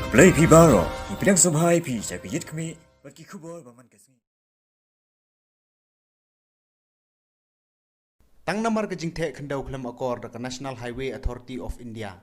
Play Pibaro, Ipinang Subhai Pi, Sakit Kami, Bagi Kubor, Baman Kasmi. Tang namar ke jingte kendau kelam akor ke National Highway Authority of India.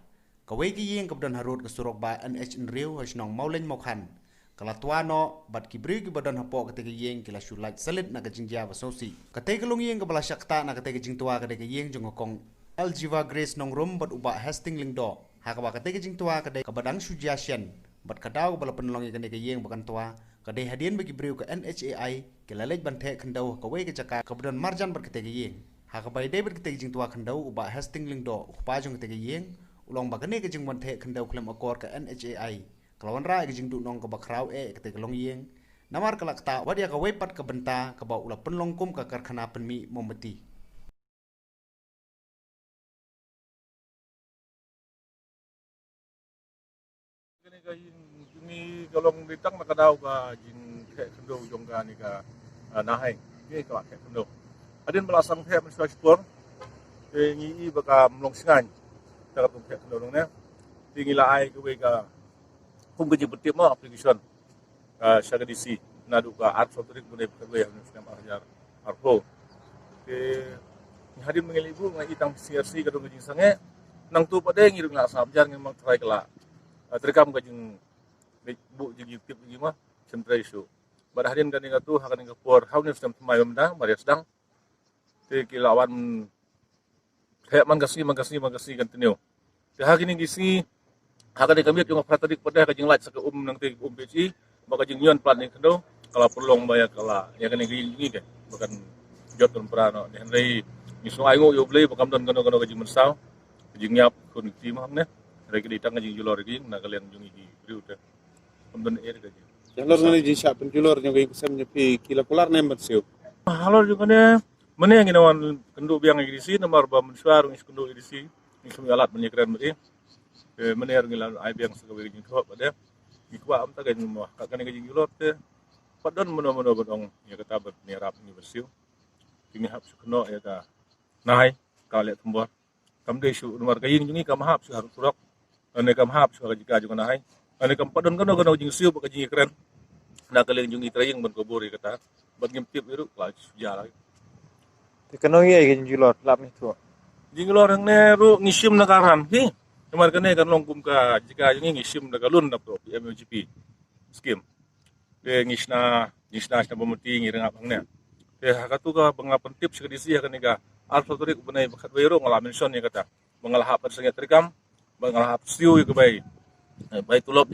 Kawai ki yeng kebedan harut ke surok ba NH in Rio hasnong maulen mokhan. Kala tuano bat kibri ki badan hapo kete ke yeng kila shulat salit na ke jingja basosi. Kete ke long yeng ke bala syakta na kete ke jingtua kete ke yeng jongokong Aljiva Grace nong rum bat uba Hastings Lingdo. Hakaba kete ke jingtua kete ke badang sujasian. Bat kadau bala penolong kete ke yeng bakan tua. Kete hadian bagi beriu ke NHAI kilalej bante kendau kawai ke jaka kebedan marjan bat kete ke yeng. Hakabai David kita jing tua kendau uba Hastings Lingdo upajong kita yeng ulong bagane ke jing bante kendau klem akor ke NHAI kelawan ra ke jing du nong ke bakrau kita kelong yeng namar kelak ta wadia ka wepat ke benta ke ba ula penlong kum ke karkhana penmi mombeti Ini kalau ditang nak kadau ka jing kek kendau jong ka ni ka nahai ni ka kek kendau adin belasang kek mensuai spor ngi baka mlong singan ta ka kek kendau ne tingi la ai ke we ka kum ke jibut mo application ka syaga disi nadu ka art software ko ne ka we sistem ajar arpo ke hadin mengelibu ngai itang CRC ka dong jing sange nang tu pade ngi rung la sabjar ngi mang try kala terekam ka jing bu jing YouTube jing mah sentra isu bar hadin kan ingat tu hakan ingat por how sistem mai benda mari sedang te kilawan kayak manggasni continue te hakin ini gisi hakan kami yung pratadik pada ka jing lat sa ka nang te BCI baka jing yon plan ni kendo kala perlong bayar kala ya kan ngi ke bukan joton prano ni henry miso ay ngo yo play bakam don kano ka jing mensaw jing nyap kun ti mah ne regi ditang jing julor gi na kalian jung gi riute amdon er ga jing jalur ngani jing sya penjulor nyo gi kusam nyepi kila pular nembat siu halo juga ne mene yang inawan kendo biang edisi nomor ba mensuar ngis kendo edisi ngis alat menyekran meri mene er ngilan ai biang sagawe jing ko pada ikwa am taga jing mo ka kan jing julor te padon mono bodong ya kata ber ni rap ni bersiu kini hap su keno ya ta nai kale tumbor kamde su nomor kayin jungi kam hap su harus turok ane kam hap su jika juga nai ane kam padon keno jing siu baka jing keren na kalian jungi traying ban kobori kata bat ngempip iru la jala Kenong ye gin julor lap ni tu. Jinglor ang neru ngisim nakaran hi kemar kene kan longkum ka jika jungi ngisim nagalun na to MUGP scheme ngisna sa pemeti ngirang apang ne hakatu ka bangapan tips ka disi ka niga alfa torik bunay bakat wero ngalamin son ya kata mengalahap sa terikam mengalahap siu ka bay tulop